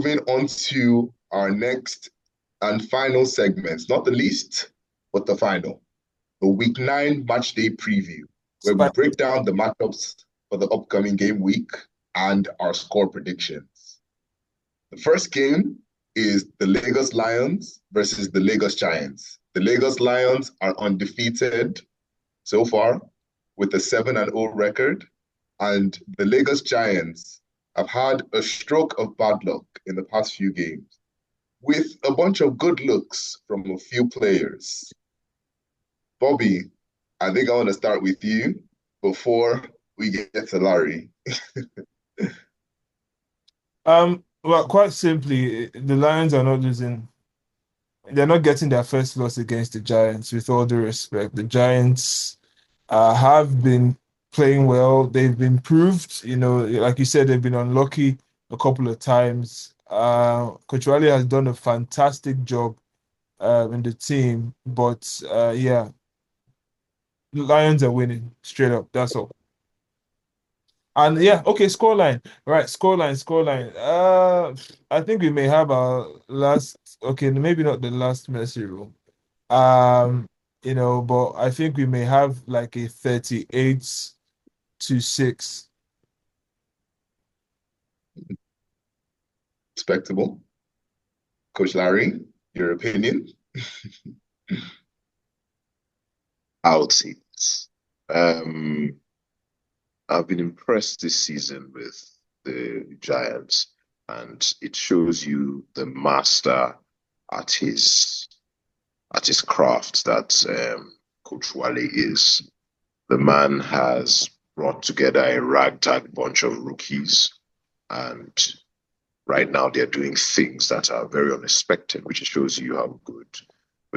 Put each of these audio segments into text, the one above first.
moving on to our next and final segment, not the least, but the final, the Week 9 match day preview, where we Spi- break down the matchups for the upcoming game week and our score predictions. The first game is the Lagos Lions versus the Lagos Giants. The Lagos Lions are undefeated so far with a 7-0 record, and the Lagos Giants have had a stroke of bad luck in the past few games with a bunch of good looks from a few players. Bobby, I think I want to start with you before we get to Larry. well, quite simply, the Lions are not losing. They're not getting their first loss against the Giants, with all due respect. The Giants have been playing well. They've been proved, like you said, they've been unlucky a couple of times. Coach Riley has done a fantastic job in the team, but yeah, the Lions are winning straight up. That's all. And yeah, okay, scoreline. Right, scoreline. I think we may have our last, okay, maybe not the last Messi rule. Um, but I think we may have like a 38-6. Respectable. Coach Larry, your opinion? I would say this. Um, I've been impressed this season with the Giants, and it shows you the master at his craft that Coach Wale is. The man has brought together a ragtag bunch of rookies, and right now they're doing things that are very unexpected, which shows you how good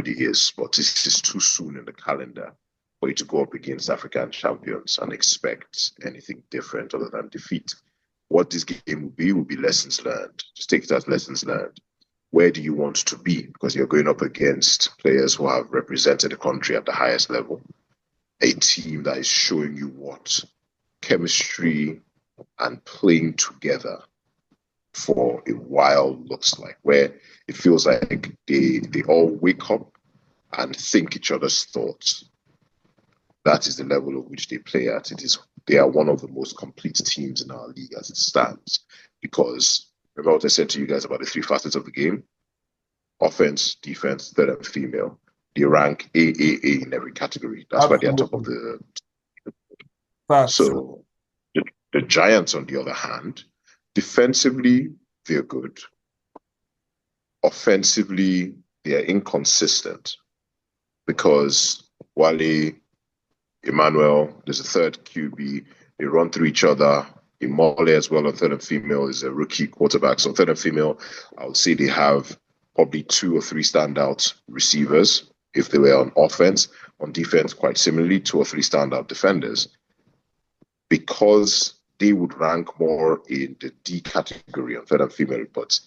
he is. But this is too soon in the calendar for you to go up against African champions and expect anything different other than defeat. What this game will be lessons learned. Just take it as lessons learned. Where do you want to be? Because you're going up against players who have represented the country at the highest level. A team that is showing you what chemistry and playing together for a while looks like, where it feels like they all wake up and think each other's thoughts. That is the level of which they play at. They are one of the most complete teams in our league as it stands. Because remember what I said to you guys about the three facets of the game: offense, defense, third, and female. They rank AAA in every category. That's why they're top of Absolutely. the. Facts. So the Giants, on the other hand, defensively they're good. Offensively, they are inconsistent because Wale, Emmanuel, there's a third QB. They run through each other. Imole as well on third and female is a rookie quarterback. So third and female, I would say they have probably two or three standout receivers if they were on offense. On defense, quite similarly, two or three standout defenders. Because they would rank more in the D category on third and female, but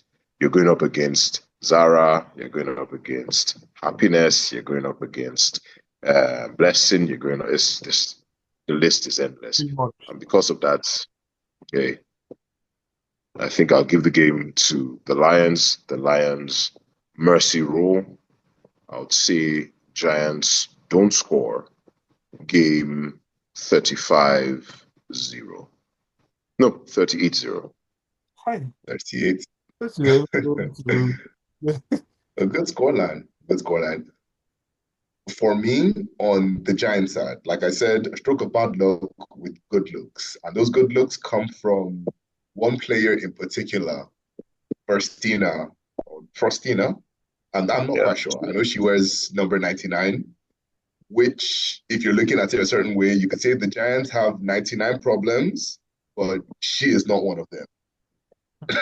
you're going up against Zara, you're going up against Happiness, you're going up against Blessing, you're going. It's this. The list is endless, Pretty much. and because of that, okay, I think I'll give the game to the Lions. The Lions mercy rule. I would say Giants don't score. Game 35-0. No, 38-0. Fine. 38. That's very A good scoreline. Good scoreline. For me, on the Giants side, like I said, a stroke of bad luck with good looks. And those good looks come from one player in particular, Faustina, or Frostina, and I'm not Yeah. quite sure. I know she wears number 99, which, if you're looking at it a certain way, you could say the Giants have 99 problems, but she is not one of them.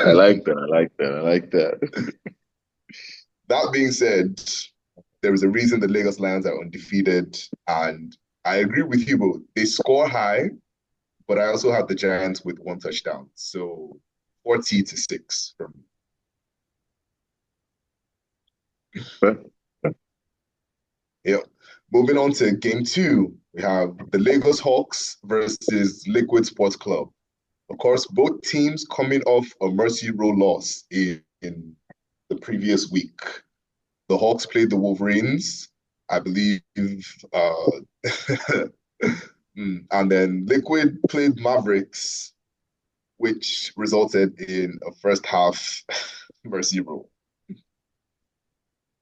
I like that. I like that. I like that. That being said, there is a reason the Lagos Lions are undefeated, and I agree with you both. They score high, but I also have the Giants with one touchdown. So 40-6 from me. But Yeah. Moving on to game two, we have the Lagos Hawks versus Liquid Sports Club. Of course, both teams coming off a Mercy Row loss in the previous week. The Hawks played the Wolverines, I believe, and then Liquid played Mavericks, which resulted in a first half Mercy Row.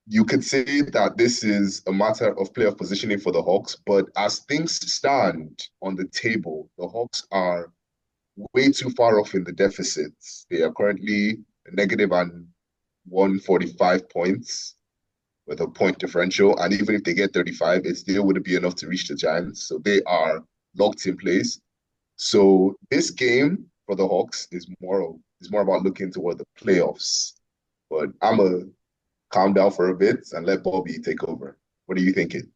You could say that this is a matter of playoff positioning for the Hawks, but as things stand on the table, the Hawks are way too far off in the deficits. They are currently negative and 145 points with a point differential. And even if they get 35, it still wouldn't be enough to reach the Giants. So they are locked in place. So this game for the Hawks is more about looking toward the playoffs. But I'm a calm down for a bit and let Bobby take over. What are you thinking?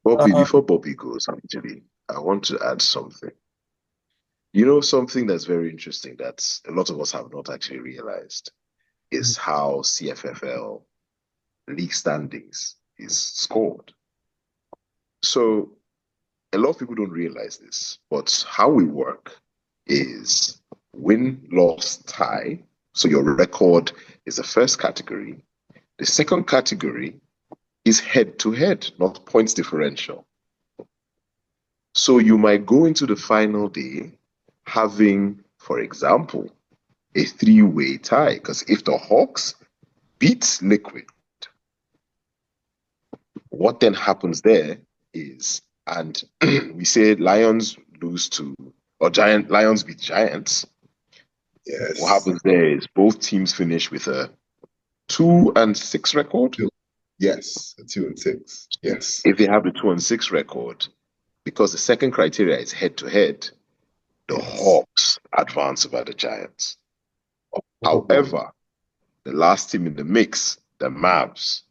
Bobby, Uh, before Bobby goes, actually, I want to add something. You know, something that's very interesting that a lot of us have not actually realized is how CFFL league standings is scored. So a lot of people don't realize this, but how we work is win, loss, tie. So your record is the first category. The second category is head to head, not points differential. So you might go into the final day having, for example, a three-way tie. Because if the Hawks beat Liquid, what then happens there is, and we say Lions lose to, or Lions beat Giants. Yes. What happens there is both teams finish with a 2-6 record. Yes, a 2-6. Yes. If they have the 2-6 record, because the second criteria is head to head, the Hawks advance over the Giants. However, the last team in the mix, the Mavs,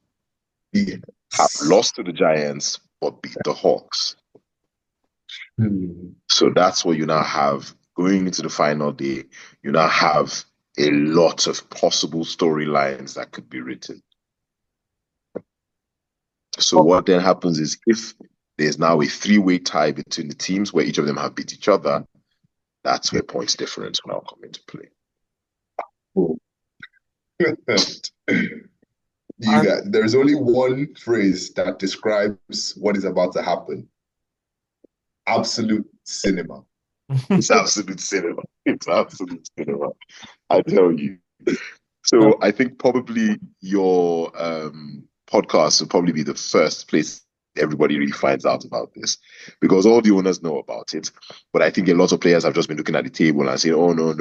have lost to the Giants but beat the Hawks. So that's what you now have going into the final day. You now have a lot of possible storylines that could be written. So what then happens is if there's now a three-way tie between the teams where each of them have beat each other, that's where points difference will now come into play. There's only one phrase that describes what is about to happen. Absolute cinema. It's absolute cinema. It's absolute cinema. I tell you. So I think probably your podcast will probably be the first place everybody really finds out about this, because all the owners know about it. But I think a lot of players have just been looking at the table and saying, oh, no.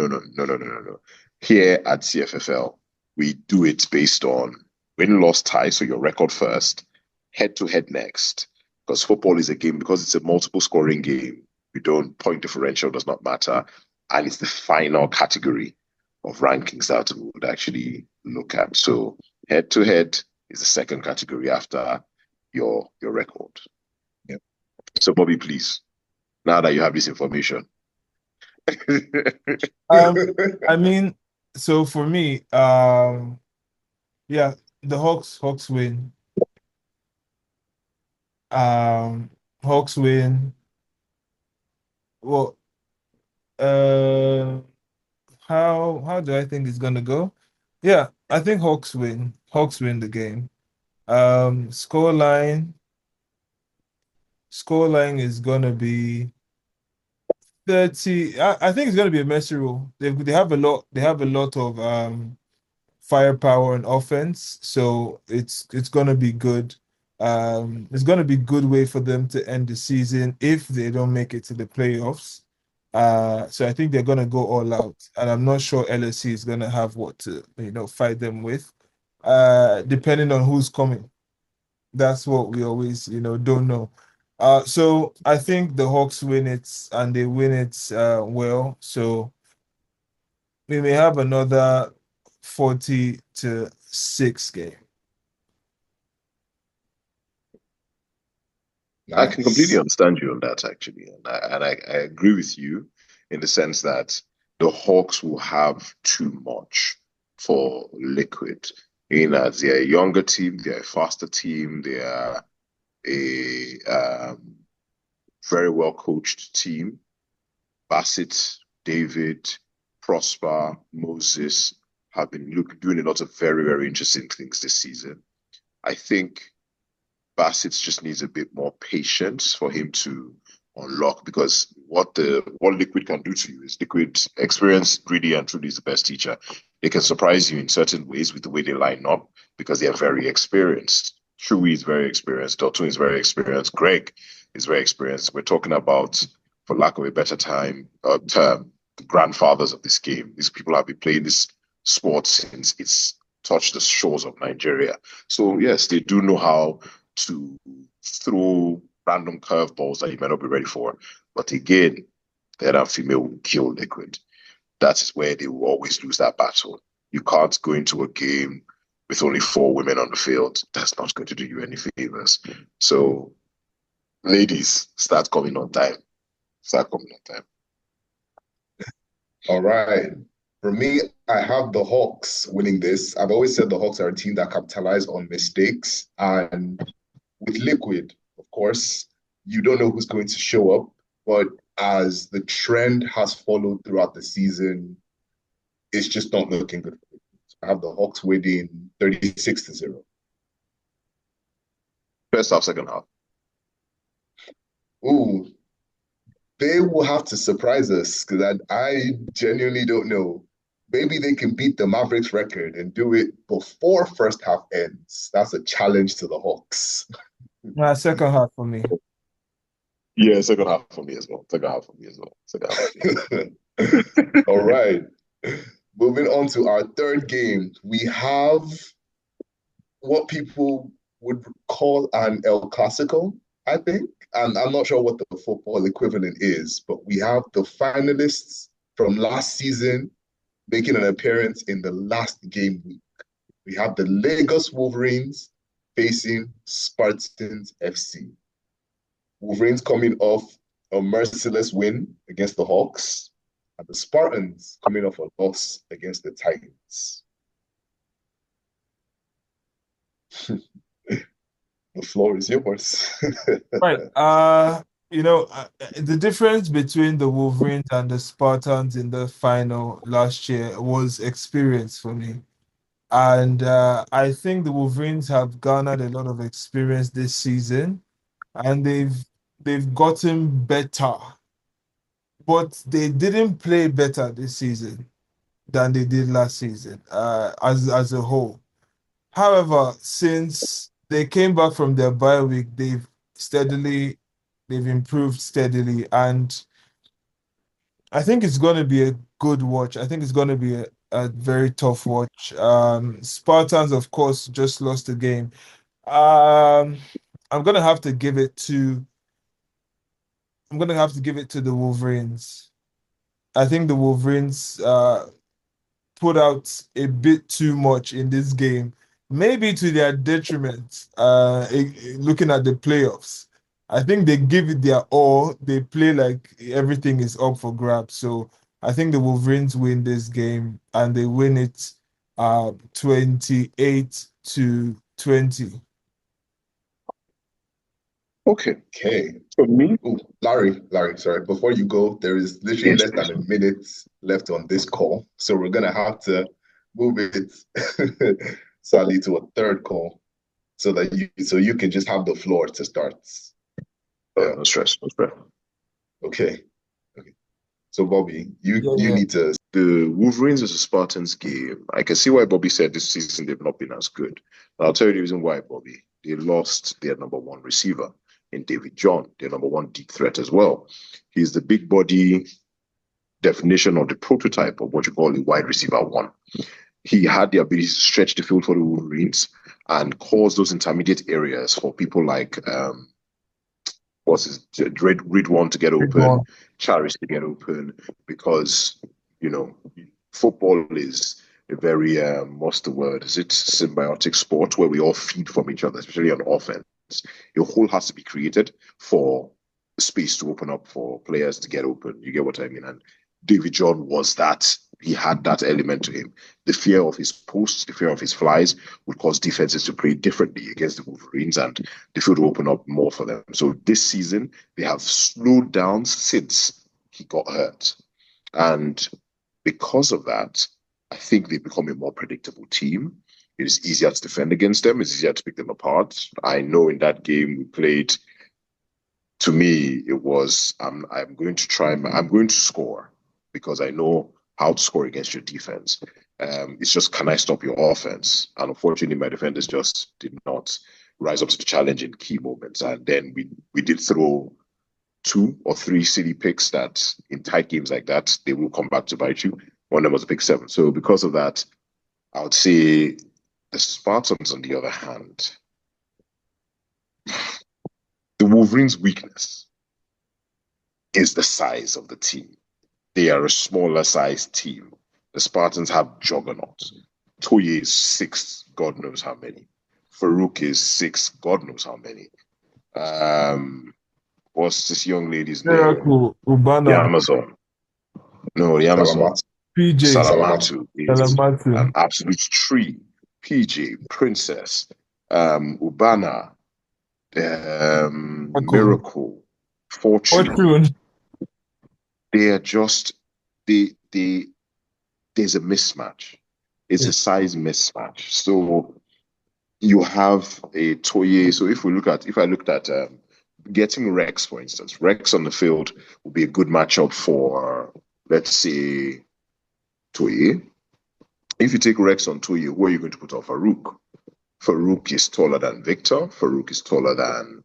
Here at CFFL, we do it based on win-loss tie, so your record first, head-to-head next, because football is a game, because it's a multiple scoring game, point differential does not matter, and it's the final category of rankings that we would actually look at. So head-to-head is the second category after your record. Yep. So Bobby, please, now that you have this information. I mean, so for me, yeah, the Hawks win. Hawks win. Well, how do I think it's gonna go? Yeah, I think Hawks win. Hawks win the game. Scoreline is gonna be 30. I think it's gonna be a messy roll. They have a lot of firepower and offense, so it's gonna be good. It's gonna be good way for them to end the season if they don't make it to the playoffs. So I think they're gonna go all out, and I'm not sure LSC is gonna have what to fight them with. Depending on who's coming, that's what we always don't know. So I think the Hawks win it, and they win it well. So we may have another 40-6 game. Nice. I can completely understand you on that, actually, and I agree with you in the sense that the Hawks will have too much for Liquid. They're a younger team, they're a faster team, they are a very well coached team. Bassett David, Prosper, Moses have been doing a lot of very, very interesting things this season. I think Bassett just needs a bit more patience for him to unlock, because what Liquid can do to you is Liquid experience really and truly is the best teacher. They can surprise you in certain ways with the way they line up because they are very experienced. Chewy is very experienced. Dotun is very experienced. Greg is very experienced. We're talking about, for lack of a better term, the grandfathers of this game. These people have been playing this sport since it's touched the shores of Nigeria. So yes, they do know how to throw random curveballs that you might not be ready for. But again, that female will kill Liquid. That is where they will always lose that battle. You can't go into a game with only 4 women on the field. That's not going to do you any favors. So, ladies, start coming on time. Start coming on time. All right. For me, I have the Hawks winning this. I've always said the Hawks are a team that capitalize on mistakes. And with Liquid, of course, you don't know who's going to show up. But as the trend has followed throughout the season, it's just not looking good. I have the Hawks winning 36-0. First half, second half. Ooh, they will have to surprise us because I genuinely don't know. Maybe they can beat the Mavericks record and do it before first half ends. That's a challenge to the Hawks. Second half for me. Yeah, second half for me as well. Second half for me as well. Second half. All right. Moving on to our third game, we have what people would call an El Clasico, I think. And I'm not sure what the football equivalent is, but we have the finalists from last season making an appearance in the last game week. We have the Lagos Wolverines facing Spartans FC. Wolverines coming off a merciless win against the Hawks, and the Spartans coming off a loss against the Titans. The floor is yours. Right. The difference between the Wolverines and the Spartans in the final last year was experience for me. And I think the Wolverines have garnered a lot of experience this season, and they've gotten better, but they didn't play better this season than they did last season, as a whole. However, since they came back from their bye week, they've improved steadily, and I think it's going to be a good watch. I think it's going to be a very tough watch. Spartans, of course, just lost the game. Um, I'm gonna have to give it to the Wolverines. I think the Wolverines put out a bit too much in this game, maybe to their detriment. Looking at the playoffs, I think they give it their all. They play like everything is up for grabs. So I think the Wolverines win this game, and they win it 28-20. Okay. Okay. For me, Ooh, Larry, sorry. Before you go, there is literally less than a minute left on this call. So we're gonna have to move it sadly to a third call so that you can just have the floor to start. no stress, no stress. Okay. So Bobby, you Yeah. need to. The Wolverines versus Spartans game, I can see why Bobby said this season they've not been as good. I'll tell you the reason why, Bobby. They lost their number 1 receiver in David John, their number 1 deep threat as well. He's the big body definition of the prototype of what you call a wide receiver 1. He had the ability to stretch the field for the Wolverines and cause those intermediate areas for people like Ridwan to get open, Charis to get open, because football is a very what's the word? Is it symbiotic sport where we all feed from each other, especially on offense. Your hole has to be created for space to open up for players to get open. You get what I mean? And David John was that. He had that element to him. The fear of his posts, the fear of his flies would cause defenses to play differently against the Wolverines, and the field will open up more for them. So this season, they have slowed down since he got hurt. And because of that, I think they become a more predictable team. It is easier to defend against them. It's easier to pick them apart. I know in that game we played, to me, it was I'm going to I'm going to score because I know how to score against your defense. It's just, can I stop your offense? And unfortunately, my defenders just did not rise up to the challenge in key moments. And then we did throw 2 or 3 city picks that in tight games like that, they will come back to bite you. One of them was a pick 7. So because of that, I would say the Spartans, on the other hand, the Wolverines' weakness is the size of the team. They are a smaller sized team. The Spartans have juggernauts. Toye is 6, God knows how many. Farouk is 6, God knows how many. What's this young lady's name? Miracle, The Ubana, Amazon. No, the Amazon. Salamatu. PJ, Salamatu is an Salamatu, absolute tree. PJ, Princess, Ubana, Uncle, Miracle, Fortune. Fortune. They are just there's a mismatch. It's a size mismatch. So you have a Toye. So if I looked at getting Rex, for instance, Rex on the field would be a good matchup for, let's say, Toye. If you take Rex on Toye, who are you going to put on Farouk? Farouk is taller than Victor. Farouk is taller than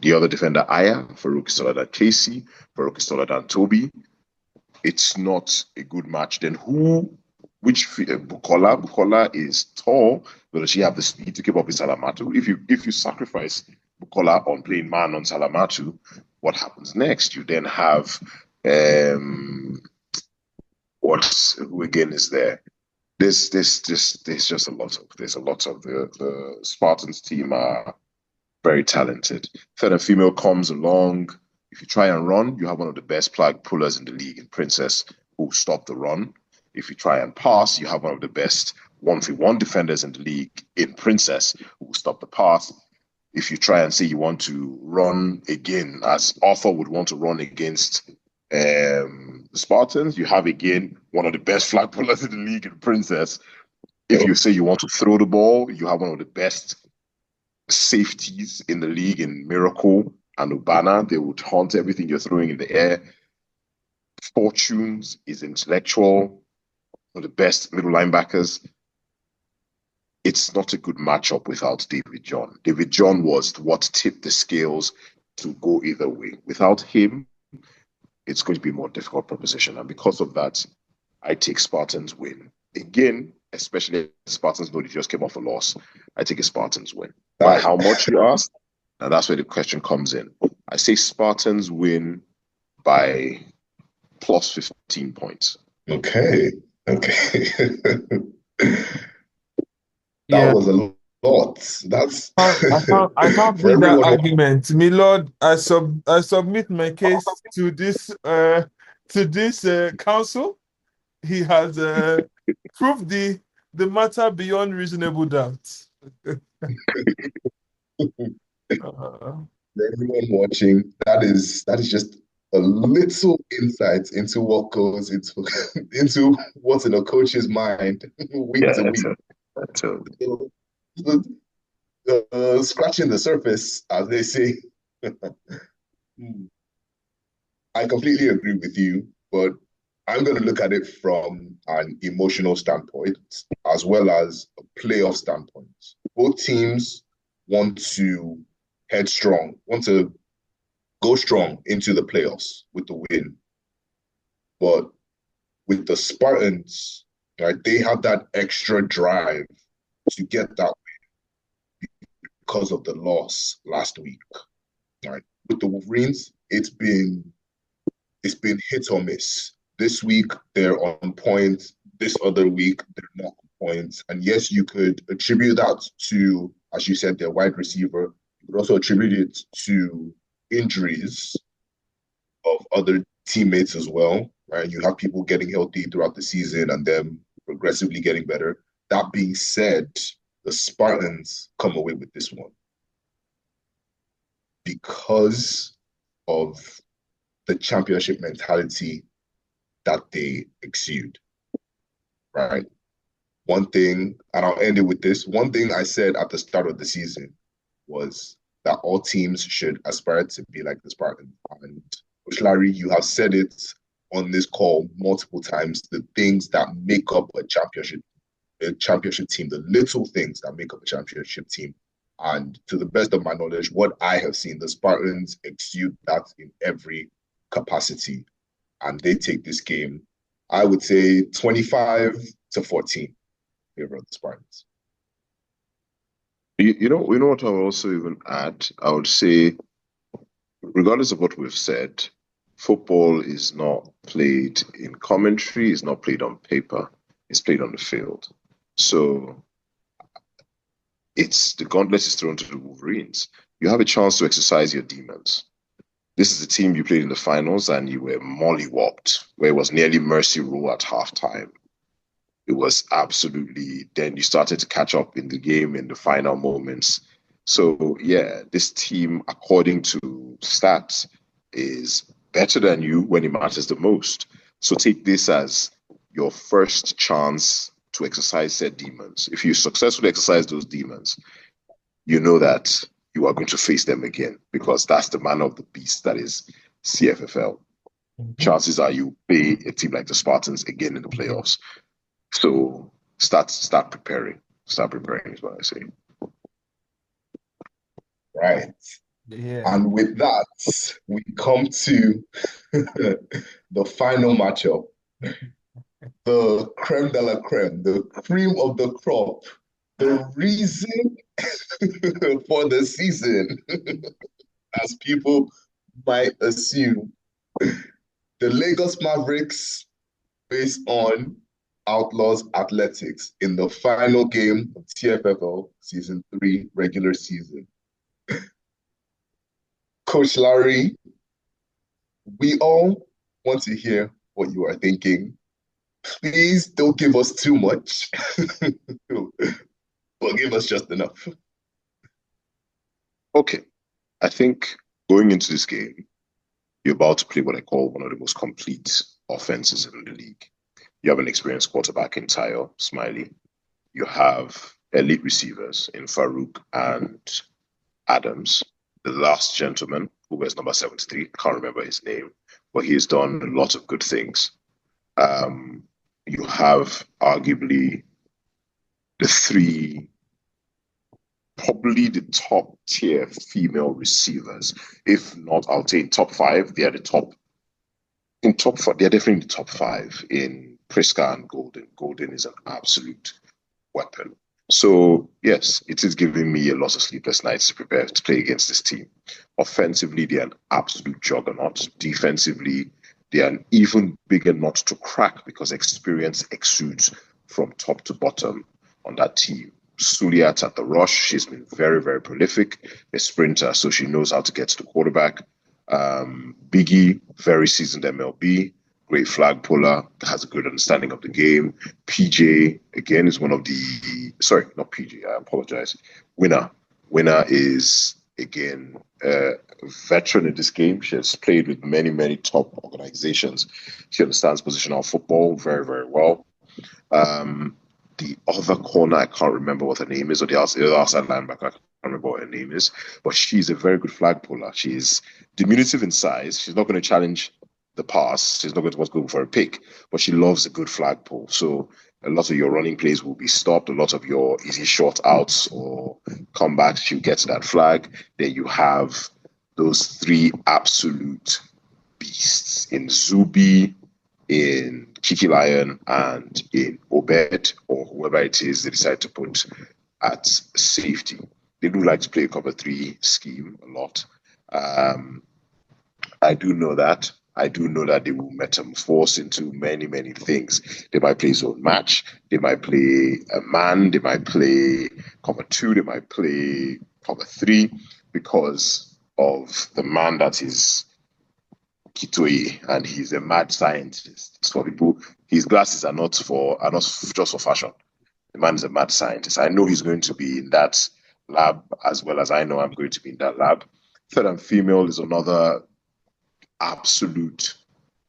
the other defender, Aya. Farouk is taller than Casey. Farouk is taller than Toby. It's not a good match. Then Bukola? Bukola is tall, but does she have the speed to keep up with Salamatu? If you sacrifice Bukola on playing man on Salamatu, what happens next? You then have who again is there? There's just a lot of the Spartans team are very talented. Third and female comes along. If you try and run, you have one of the best flag pullers in the league in Princess who stop the run. If you try and pass, you have one of the best 1v1 defenders in the league in Princess who will stop the pass. If you try and say you want to run again, as Arthur would want to run against the Spartans, you have again one of the best flag pullers in the league in Princess. If you say you want to throw the ball, you have one of the best safeties in the league in Miracle and Ubana. They would haunt everything you're throwing in the air. Fortunes is intellectual, one of the best middle linebackers. It's not a good matchup without David John. David John was what tipped the scales to go either way. Without him, it's going to be a more difficult proposition. And because of that, I take Spartans win. Again, especially Spartans know they just came off a loss. I take a Spartans win. By how much, you asked? And that's where the question comes in. I say Spartans win by plus 15 points. Okay. Yeah. That was a lot. That's I can't for beat that everyone. argument. Me Lord, I submit my case to this council. He has proved the matter beyond reasonable doubt. For everyone watching, that is just a little insight into what goes into into what's in a coach's mind week to week. That's a Scratching the surface, as they say. I completely agree with you, but I'm going to look at it from an emotional standpoint as well as a playoff standpoint. Both teams want to want to go strong into the playoffs with the win. But with the Spartans, right, they have that extra drive to get that win because of the loss last week. Right. With the Wolverines, it's been hit or miss. This week they're on point. This other week they're not on point. And yes, you could attribute that to, as you said, their wide receiver. You could also attribute it to injuries of other teammates as well. Right? You have people getting healthy throughout the season and them progressively getting better. That being said, the Spartans come away with this one because of the championship mentality that they exude, right? One thing, and I'll end it with this. One thing I said at the start of the season was that all teams should aspire to be like the Spartans. And Coach Larry, you have said it on this call multiple times, the things that make up a championship team, the little things that make up a championship team. And to the best of my knowledge, what I have seen, the Spartans exude that in every capacity. And they take this game, I would say 25-14 in favor of the Spartans. You know what I would also even add? I would say, regardless of what we've said, football is not played in commentary, it's not played on paper, it's played on the field. So the gauntlet is thrown to the Wolverines. You have a chance to exercise your demons. This is the team you played in the finals and you were mollywopped, where it was nearly mercy rule at halftime. It was absolutely, then you started to catch up in the game in the final moments. So, yeah, this team, according to stats, is better than you when it matters the most. So take this as your first chance to exercise said demons. If you successfully exercise those demons, you know that you are going to face them again because that's the manner of the beast that is CFFL. Chances are you play a team like the Spartans again in the playoffs. So start preparing. Start preparing is what I say. Right. Yeah. And with that, we come to the final matchup. The creme de la creme, the cream of the crop, the reason for the season, as people might assume. The Lagos Mavericks face on Outlaws Athletics in the final game of TFFL Season 3 regular season. Coach Larry, we all want to hear what you are thinking. Please don't give us too much, but give us just enough. Okay. I think going into this game, you're about to play what I call one of the most complete offenses in the league. You have an experienced quarterback in Tayo Smiley. You have elite receivers in Farouk and Adams. The last gentleman, who wears number 73, can't remember his name, but he has done a lot of good things. You have arguably probably the top tier female receivers. If not, I'll say top 5. They are the top. In top 5, they're definitely in the top 5 in Priska and Golden. Golden is an absolute weapon. So, yes, it is giving me a lot of sleepless nights to prepare to play against this team. Offensively, they're an absolute juggernaut. Defensively, they are an even bigger nut to crack because experience exudes from top to bottom on that team. Suliat at the rush, she's been very, very prolific. A sprinter, so she knows how to get to the quarterback. Biggie, very seasoned MLB. Great flag puller, has a good understanding of the game. PJ, again, is one of the, sorry, not PJ, I apologize. Winner is, again, a veteran in this game. She has played with many, many top organizations. She understands positional football very, very well. The other corner, I can't remember what her name is, or the outside linebacker, I can't remember what her name is, but she's a very good flag puller. She's diminutive in size. She's not going to challenge the pass. She's not going to go for a pick, but she loves a good flag pull. So a lot of your running plays will be stopped. A lot of your easy short outs or comebacks, she'll get to that flag. Then you have those 3 absolute beasts in Zubi, in Kiki Lion, and in Obed, or whoever it is they decide to put at safety. They do like to play a cover 3 scheme a lot. I do know that. They will metamorphose into many, many things. They might play zone match. They might play a man. They might play cover 2. They might play cover 3 because of the man that is Kitoye, and he's a mad scientist. So people, his glasses are not just for fashion. The man is a mad scientist. I know he's going to be in that lab as well as I know I'm going to be in that lab. Third and female is another absolute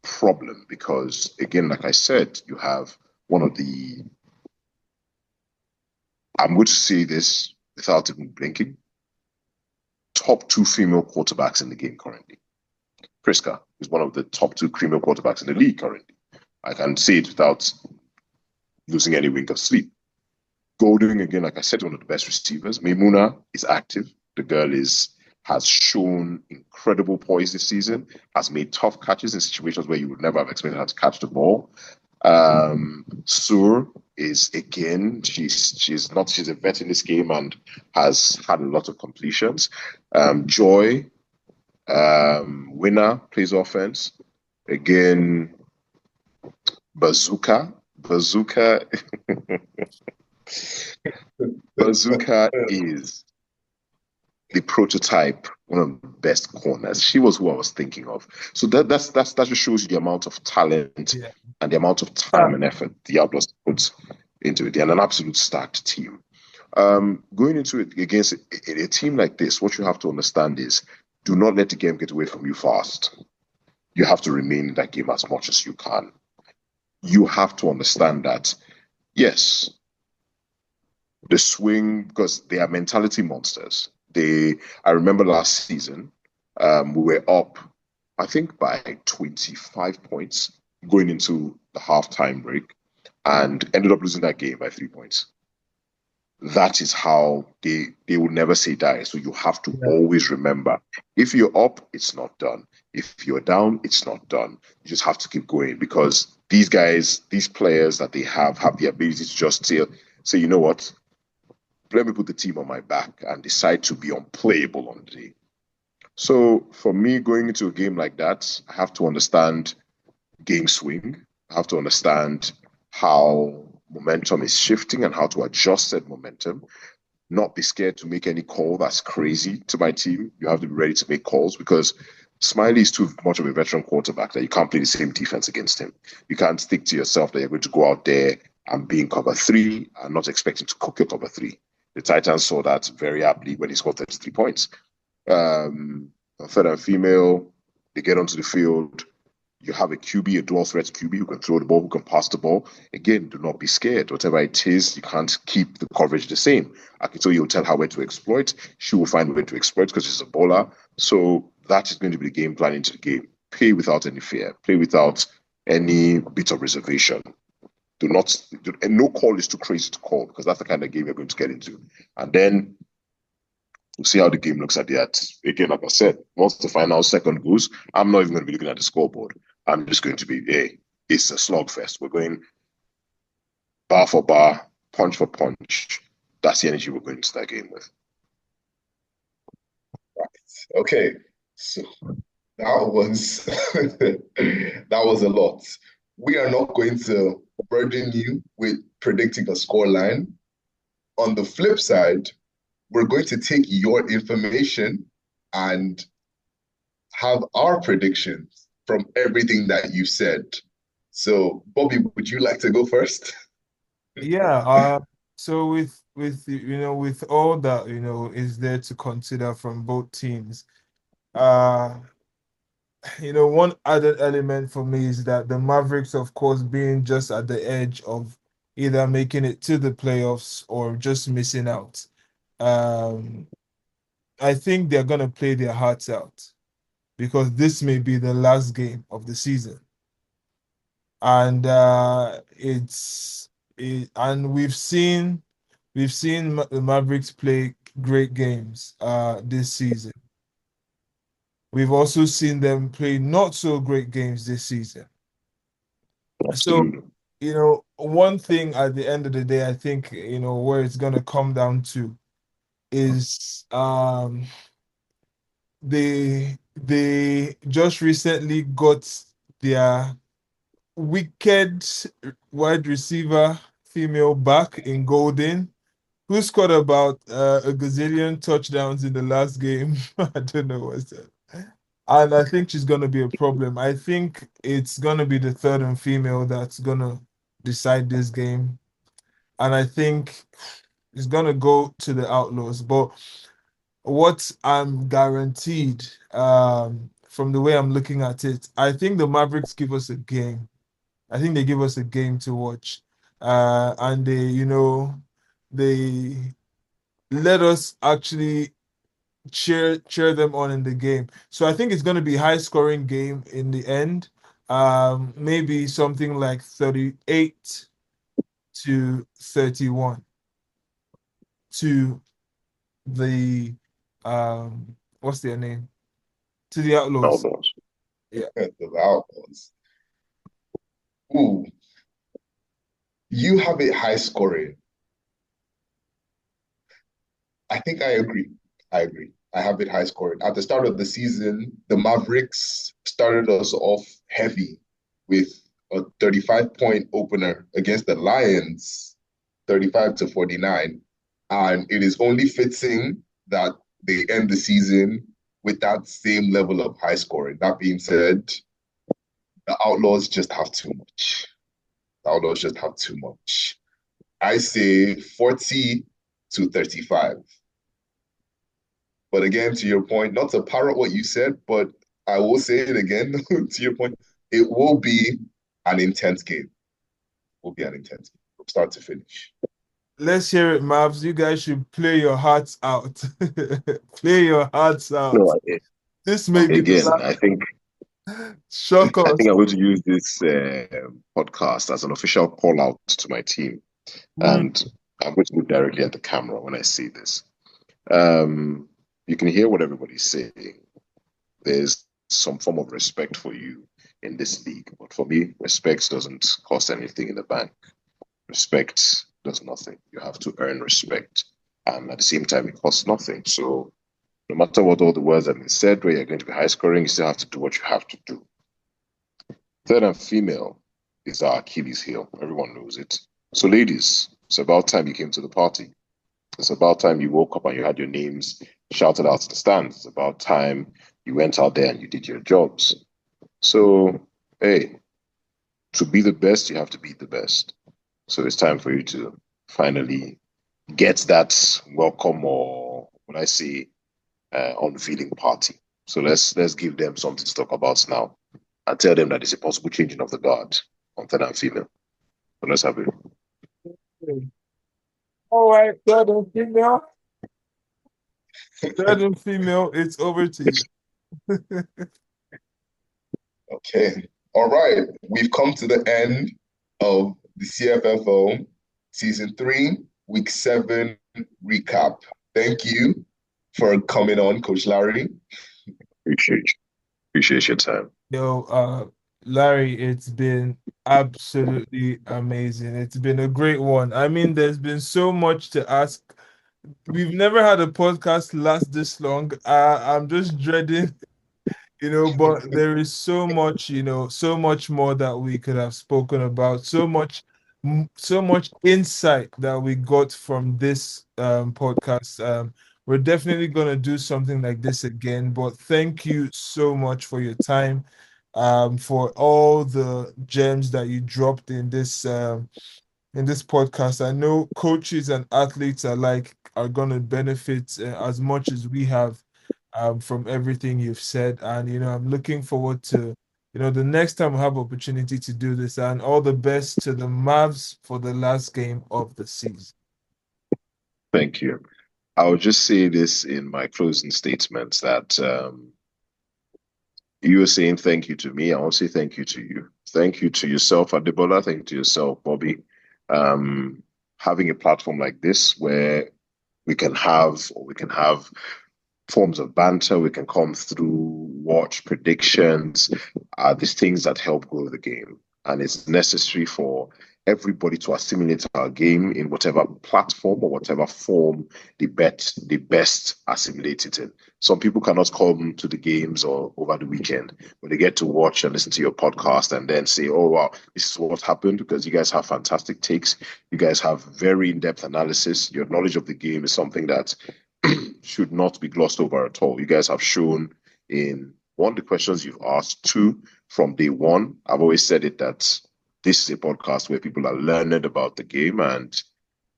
problem because, again, like I said, you have one of the, I'm going to say this without even blinking, top two female quarterbacks in the game currently. Priska is one of the top two female quarterbacks in the league currently. I can say it without losing any wink of sleep. Golding, again, like I said, one of the best receivers. Maimuna is active. The girl has shown incredible poise this season, has made tough catches in situations where you would never have expected her to catch the ball. Sur is, again, she's a vet in this game and has had a lot of completions. Joy, Winner plays offense. Again, Bazooka Bazooka is the prototype, one of the best corners. She was who I was thinking of. So that just shows you the amount of talent and the amount of time and effort the Outlaws put into it. They're an absolute stacked team. Going into it against a team like this, what you have to understand is do not let the game get away from you fast. You have to remain in that game as much as you can. You have to understand that, yes, the swing, because they are mentality monsters. I remember last season, we were up, I think, by 25 points going into the halftime break and ended up losing that game by 3 points. That is how they will never say die. So you have to always remember, if you're up, it's not done. If you're down, it's not done. You just have to keep going because these guys, these players that they have the ability to just say, you know what, let me put the team on my back and decide to be unplayable on the day. So for me, going into a game like that, I have to understand game swing. I have to understand how momentum is shifting and how to adjust that momentum. Not be scared to make any call that's crazy to my team. You have to be ready to make calls because Smiley is too much of a veteran quarterback that you can't play the same defense against him. You can't stick to yourself that you're going to go out there and be in cover three and not expecting to cook your cover three. The Titans saw that very aptly when he scored 33 points. Third and female, they get onto the field. You have a QB, a dual threat QB who can throw the ball, who can pass the ball. Again, do not be scared. Whatever it is, you can't keep the coverage the same. Akintoye will tell her where to exploit. She will find a way to exploit because she's a bowler. So that is going to be the game plan into the game. Play without any fear. Play without any bit of reservation. And no call is too crazy to call because that's the kind of game you're going to get into. And then we'll see how the game looks at the end. Again, like I said, once the final second goes, I'm not even going to be looking at the scoreboard. I'm just going to be, it's a slugfest. We're going bar for bar, punch for punch. That's the energy we're going into that game with. Right. Okay. So that was that was a lot. We are not going to burden you with predicting a score line. On the flip side, we're going to take your information and have our predictions from everything that you said. So, Bobby, would you like to go first? Yeah, so with with all that is there to consider from both teams, uh one added element for me is that the Mavericks, of course, being just at the edge of either making it to the playoffs or just missing out. Um, I think they're gonna play their hearts out because this may be the last game of the season, and and we've seen the Mavericks play great games this season. We've also seen them play not so great games this season. So, Absolutely. one thing at the end of the day, I think, where it's gonna come down to is they just recently got their wicked wide receiver female back in Golden, who scored about a gazillion touchdowns in the last game. I don't know what's that. And I think she's going to be a problem. I think it's going to be the third and female that's going to decide this game. And I think it's going to go to the Outlaws. But what I'm guaranteed, from the way I'm looking at it, I think the Mavericks give us a game. I think they give us a game to watch. And they let us actually cheer them on in the game. So I think it's going to be high scoring game in the end. Maybe something like 38 to 31 to the what's their name? To the Outlaws. Outlaws. Yeah. The Outlaws. Ooh, you have it high scoring. I think I agree. I agree. I have it high scoring. At the start of the season, the Mavericks started us off heavy with a 35-point opener against the Lions, 35 to 49. And it is only fitting that they end the season with that same level of high scoring. That being said, the Outlaws just have too much. The Outlaws just have too much. I say 40 to 35. But again, to your point, not to parrot what you said, but I will say it again to your point, it will be an intense game. It will be an intense game from start to finish. Let's hear it, Mavs. You guys should play your hearts out. Play your hearts out. No, This may be the again, last. I think Shock I us. think I'm going to use this podcast as an official call out to my team, and I'm going to look directly at the camera when I say this. You can hear what everybody's saying. There's some form of respect for you in this league, but for me, respect doesn't cost anything in the bank. Respect does nothing. You have to earn respect, and at the same time, it costs nothing. So, no matter what all the words have been said, where you're going to be high scoring, you still have to do what you have to do. Third and female is our Achilles heel. Everyone knows it. So, ladies, it's about time you came to the party. It's about time you woke up and you had your names shouted out to the stands. It's about time you went out there and you did your jobs. So, hey, to be the best, you have to beat the best. So it's time for you to finally get that welcome, or what I say, unveiling party. So let's give them something to talk about now and tell them that it's a possible changing of the guard on third and female. So let's have it. All right, third and female. Third and female, it's over to you. Okay. All right. We've come to the end of the CFFO Season 3, Week 7 recap. Thank you for coming on, Coach Larry. Appreciate your time. Yo, Larry, it's been absolutely amazing. It's been a great one. I mean, there's been so much to ask. We've never had a podcast last this long. I'm just dreading, but there is so much, so much more that we could have spoken about, so much insight that we got from this podcast. We're definitely going to do something like this again, but thank you so much for your time, for all the gems that you dropped in this podcast. I know coaches and athletes alike are going to benefit as much as we have from everything you've said. And, I'm looking forward to, the next time we have opportunity to do this. And all the best to the Mavs for the last game of the season. Thank you. I'll just say this in my closing statements that you were saying thank you to me. I want to say thank you to you. Thank you to yourself, Adebola. Thank you to yourself, Bobby. Having a platform like this where we can have forms of banter, we can come through, watch predictions, these things that help grow the game. And it's necessary for everybody to assimilate our game in whatever platform or whatever form they best assimilate it in. Some people cannot come to the games or over the weekend, but they get to watch and listen to your podcast and then say, oh, wow, this is what happened, because you guys have fantastic takes. You guys have very in-depth analysis. Your knowledge of the game is something that should not be glossed over at all. You guys have shown in one, the questions you've asked, two, from day one. I've always said it that this is a podcast where people are learning about the game, and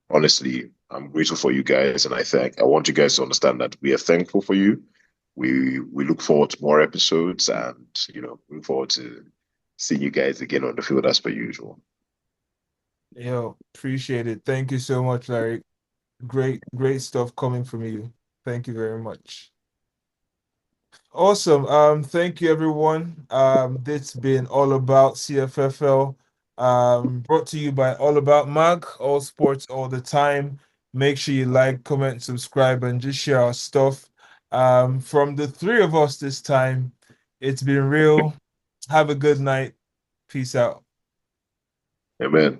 honestly, I'm grateful for you guys, and I want you guys to understand that we are thankful for you. we look forward to more episodes, and look forward to seeing you guys again on the field as per usual. Yo, appreciate it. Thank you so much, Larry. Great stuff coming from you. Thank you very much. Awesome. Thank you, everyone. This has been All About CFFL, brought to you by All About Mag, all sports, all the time. Make sure you like, comment, subscribe, and just share our stuff. From the three of us this time, it's been real. Have a good night. Peace out. Amen.